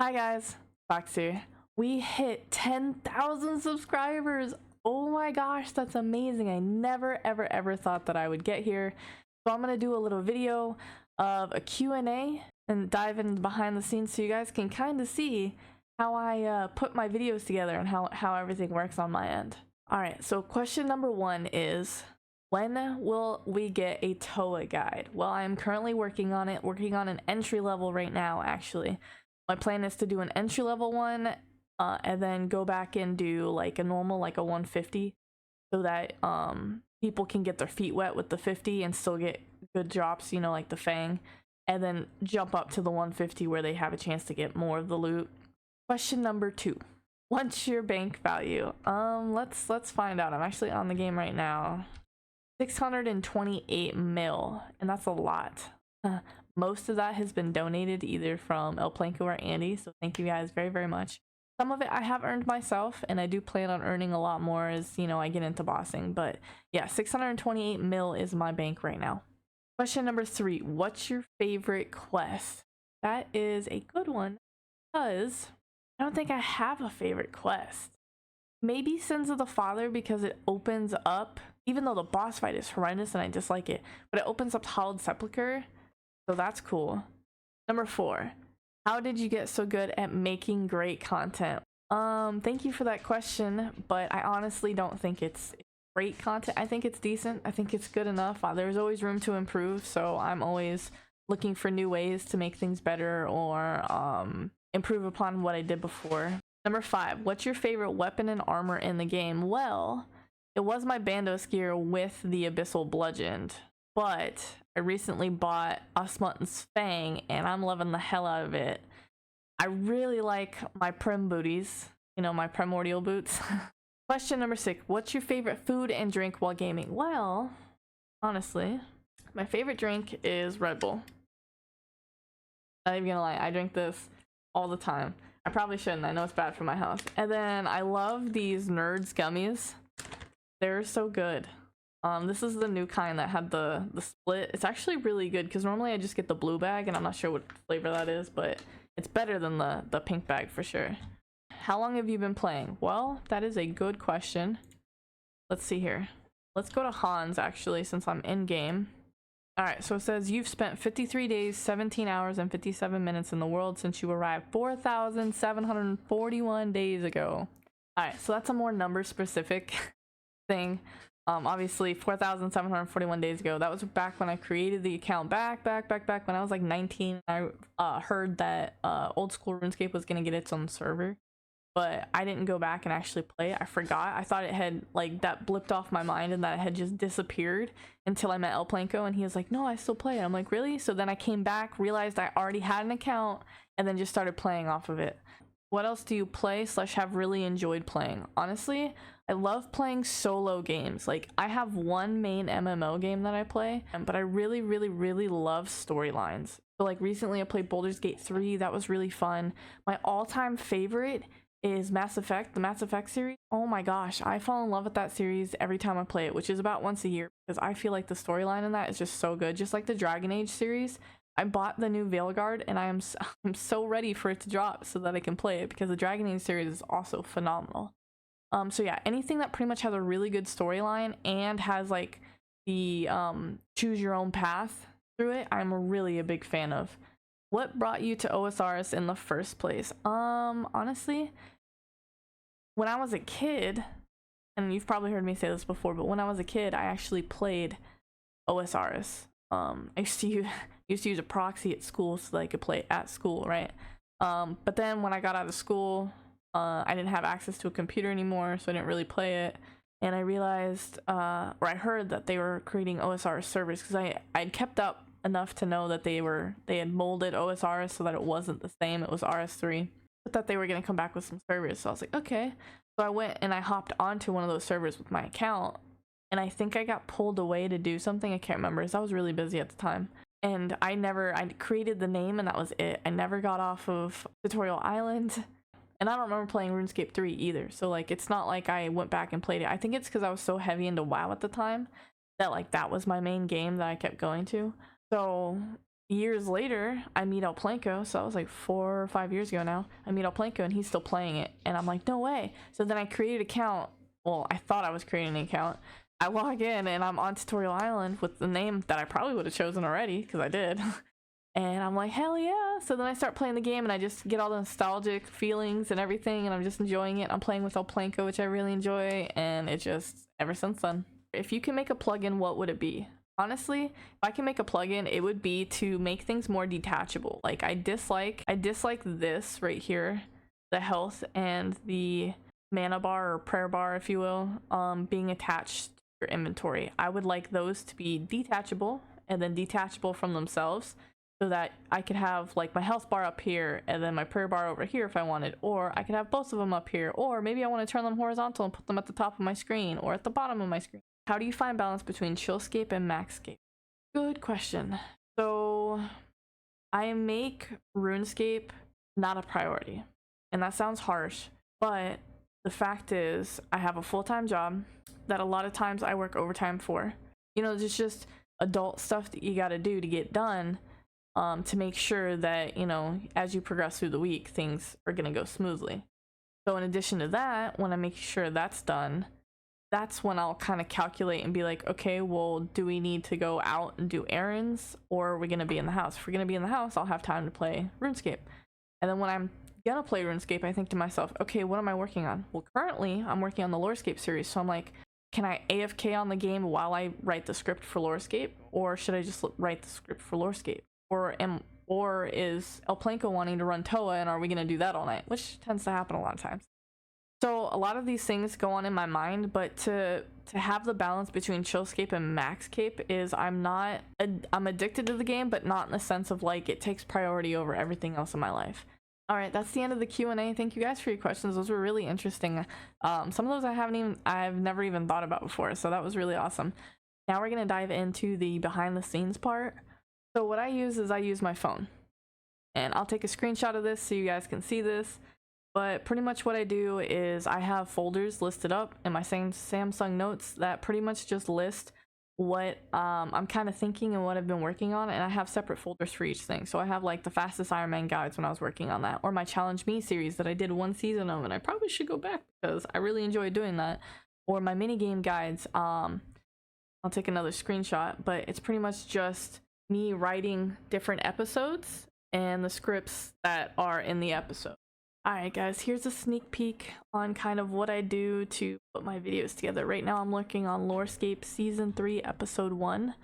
Hi guys, Foxx here. We hit 10,000 subscribers. Oh my gosh, that's amazing. I never ever thought that I would get here. So I'm gonna do a little video of a Q&A and dive in behind the scenes so you guys can kind of see how I put my videos together and how everything works on my end. Alright, so question number one is, when will we get a TOA guide? Well, I am currently working on it, working on an entry level right now actually. My plan is to do an entry level one and then go back and do like a normal, like a 150, so that people can get their feet wet with the 50 and still get good drops, you know, like the Fang, and then jump up to the 150 where they have a chance to get more of the loot. Question number two. What's your bank value? Let's find out. I'm actually on the game right now. 628 mil, and that's a lot. Most of that has been donated either from El Planko or Andy, so thank you guys very much. Some of it I have earned myself, and I do plan on earning a lot more as, you know, I get into bossing. But yeah, 628 mil is my bank right now. Question number three. What's your favorite quest? That is a good one, because I don't think I have a favorite quest. Maybe Sins of the Father, because it opens up, even though the boss fight is horrendous and I dislike it, but it opens up Hallowed Sepulchre. So that's cool. Number four, how did you get so good at making great content? Thank you for that question, but I honestly don't think it's great content. I think it's decent. I think it's good enough. There's always room to improve, so I'm always looking for new ways to make things better or improve upon what I did before. Number five, what's your favorite weapon and armor in the game? Well, it was my Bandos gear with the Abyssal Bludgeoned, but I recently bought Osmutton's Fang, and I'm loving the hell out of it. I really like my Prim booties, you know, my primordial boots. Question number six, what's your favorite food and drink while gaming? Well, honestly, my favorite drink is Red Bull. Not even gonna lie, I drink this all the time. I probably shouldn't, I know it's bad for my health. And then I love these Nerds gummies. They're so good. This is the new kind that had the split. It's actually really good because normally I just get the blue bag and I'm not sure what flavor that is, but it's better than the pink bag for sure. How long have you been playing? Well, that is a good question. Let's see here. Let's go to Hans actually, since I'm in game. Alright, so it says you've spent 53 days, 17 hours, and 57 minutes in the world since you arrived 4,741 days ago. Alright, so that's a more number specific thing. Obviously 4,741 days ago. That was back when I created the account back when I was like 19. I heard that old school RuneScape was gonna get its own server, but I didn't go back and actually play it. I forgot. I thought it had, like, that blipped off my mind and that it had just disappeared until I met El Planko and he was like, no, I still play it. I'm like, really? So then I came back, realized I already had an account, and then just started playing off of it. What else do you play / have really enjoyed playing? Honestly, I love playing solo games. Like, I have one main MMO game that I play, but I really love storylines. So like recently I played Baldur's Gate 3. That was really fun. My all-time favorite is Mass Effect, the Mass Effect series. Oh my gosh, I fall in love with that series every time I play it, which is about once a year, because I feel like the storyline in that is just so good. Just like the Dragon Age series. I bought the new Veilguard and I'm so ready for it to drop so that I can play it, because the Dragon Age series is also phenomenal. So yeah, anything that pretty much has a really good storyline and has like the choose your own path through it, I'm really a big fan of. What brought you to Osrs in the first place? Honestly, when I was a kid, and you've probably heard me say this before, but when I was a kid, I actually played Osrs. I used to use a proxy at school so that I could play at school, right? But then when I got out of school, I didn't have access to a computer anymore, so I didn't really play it. And I realized, or I heard that they were creating OSR servers, because I'd kept up enough to know that they had molded OSRs so that it wasn't the same, it was RS3, but that they were going to come back with some servers. So I was like, okay. So I went and I hopped onto one of those servers with my account, and I think I got pulled away to do something. I can't remember, because I was really busy at the time. And I created the name and that was it. I never got off of Tutorial Island. And I don't remember playing RuneScape 3 either. So like, it's not like I went back and played it. I think it's because I was so heavy into WoW at the time that like that was my main game that I kept going to. So years later, I meet El Planko, so that was like 4 or 5 years ago now. I meet El Planko and he's still playing it, and I'm like, no way. So then I created an account. Well, I thought I was creating an account. I log in and I'm on Tutorial Island with the name that I probably would have chosen already, because I did. And I'm like, hell yeah. So then I start playing the game and I just get all the nostalgic feelings and everything, and I'm just enjoying it. I'm playing with El Planko, which I really enjoy, and it just, ever since then. If you can make a plugin, what would it be? Honestly, if I can make a plugin, it would be to make things more detachable. Like, I dislike this right here, the health and the mana bar or prayer bar, if you will, being attached to your inventory. I would like those to be detachable, and then detachable from themselves, so that I could have like my health bar up here and then my prayer bar over here if I wanted, or I could have both of them up here, or maybe I want to turn them horizontal and put them at the top of my screen or at the bottom of my screen. How do you find balance between Chillscape and Maxscape? Good question. So I make RuneScape not a priority, and that sounds harsh, but the fact is I have a full-time job that a lot of times I work overtime for. You know, it's just adult stuff that you got to do to get done, to make sure that, you know, as you progress through the week, things are going to go smoothly. So in addition to that, when I make sure that's done, that's when I'll kind of calculate and be like, okay, well, do we need to go out and do errands, or are we going to be in the house? If we're going to be in the house, I'll have time to play RuneScape. And then when I'm going to play RuneScape, I think to myself, okay, what am I working on? Well, currently I'm working on the LoreScape series. So I'm like, can I AFK on the game while I write the script for LoreScape, or should I just write the script for LoreScape? Or is El Planko wanting to run Toa, and are we going to do that all night? Which tends to happen a lot of times. So a lot of these things go on in my mind, but to have the balance between Chillscape and Maxscape is I'm addicted to the game, but not in the sense of like it takes priority over everything else in my life. All right, that's the end of the Q&A. Thank you guys for your questions. Those were really interesting. Some of those I've never even thought about before, so that was really awesome. Now we're going to dive into the behind the scenes part. So what I use is I use my phone, and I'll take a screenshot of this so you guys can see this. But pretty much what I do is I have folders listed up in my Samsung Notes that pretty much just list what I'm kind of thinking and what I've been working on, and I have separate folders for each thing. So I have like the fastest Iron Man guides when I was working on that, or my Challenge Me series that I did 1 season of, and I probably should go back because I really enjoyed doing that, or my mini game guides. I'll take another screenshot, but it's pretty much just me writing different episodes and the scripts that are in the episode. Alright guys, here's a sneak peek on kind of what I do to put my videos together. Right now I'm working on LoreScape Season 3 Episode 1.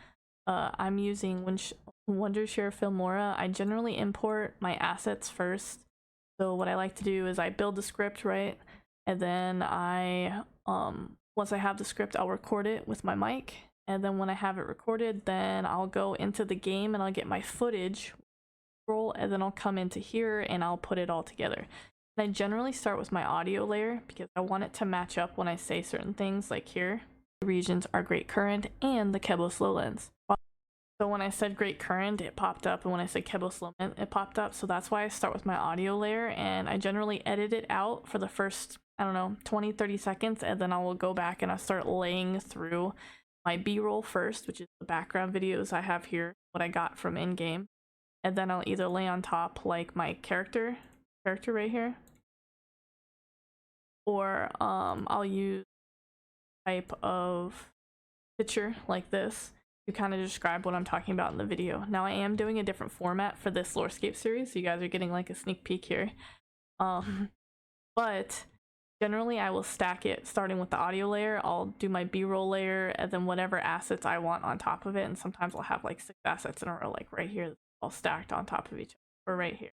I'm using Wondershare Filmora. I generally import my assets first. So what I like to do is I build the script, right? And then once I have the script, I'll record it with my mic. And then when I have it recorded, then I'll go into the game and I'll get my footage roll, and then I'll come into here and I'll put it all together. And I generally start with my audio layer because I want it to match up when I say certain things, like here. The regions are Great Current and the Kebos Lowlands. So when I said Great Current, it popped up, and when I said Kebos Lowlands, it popped up. So that's why I start with my audio layer, and I generally edit it out for the first, I don't know, 20-30 seconds, and then I will go back and I start laying through my B-roll first, which is the background videos I have here, what I got from in-game. And then I'll either lay on top like my character right here, or I'll use type of picture like this to kind of describe what I'm talking about in the video. Now I am doing a different format for this LoreScape series, so you guys are getting like a sneak peek here. But generally I will stack it starting with the audio layer. I'll do my B-roll layer and then whatever assets I want on top of it, and sometimes I'll have like 6 assets in a row, like right here, all stacked on top of each other, or right here,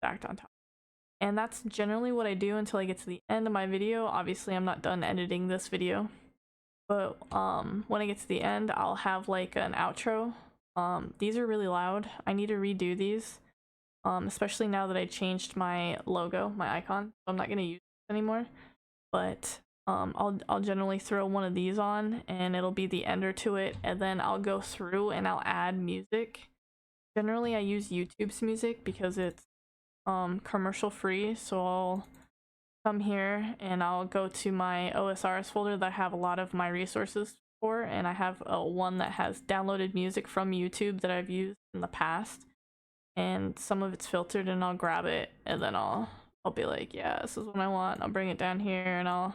stacked on top. And that's generally what I do until I get to the end of my video. Obviously I'm not done editing this video, but when I get to the end, I'll have like an outro. These are really loud. I need to redo these, especially now that I changed my logo, my icon. I'm not going to use it anymore, but I'll generally throw one of these on and it'll be the ender to it, and then I'll go through and I'll add music. Generally I use YouTube's music because it's commercial free, so I'll come here and I'll go to my Osrs folder that I have a lot of my resources for, and I have one that has downloaded music from YouTube that I've used in the past, and some of it's filtered, and I'll grab it and then I'll be like, yeah, this is what I want. I'll bring it down here, and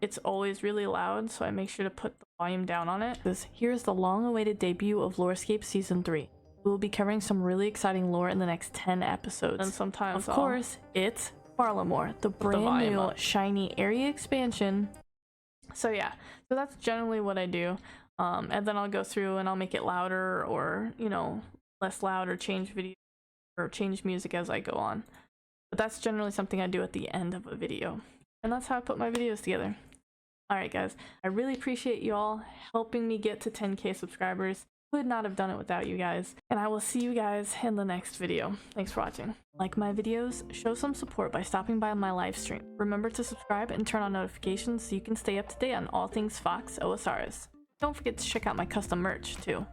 it's always really loud, so I make sure to put the volume down on it. Here's the long-awaited debut of RuneScape Season 3. We will be covering some really exciting lore in the next 10 episodes. And sometimes, of course, it's Farlamore, the brand new shiny area expansion. So yeah, so that's generally what I do. And then I'll go through and I'll make it louder, or, you know, less loud, or change video or change music as I go on. But that's generally something I do at the end of a video. And that's how I put my videos together. Alright guys, I really appreciate you all helping me get to 10k subscribers. Could not have done it without you guys. And I will see you guys in the next video. Thanks for watching. Like my videos, show some support by stopping by my live stream. Remember to subscribe and turn on notifications so you can stay up to date on all things Foxx Osrs. Don't forget to check out my custom merch too.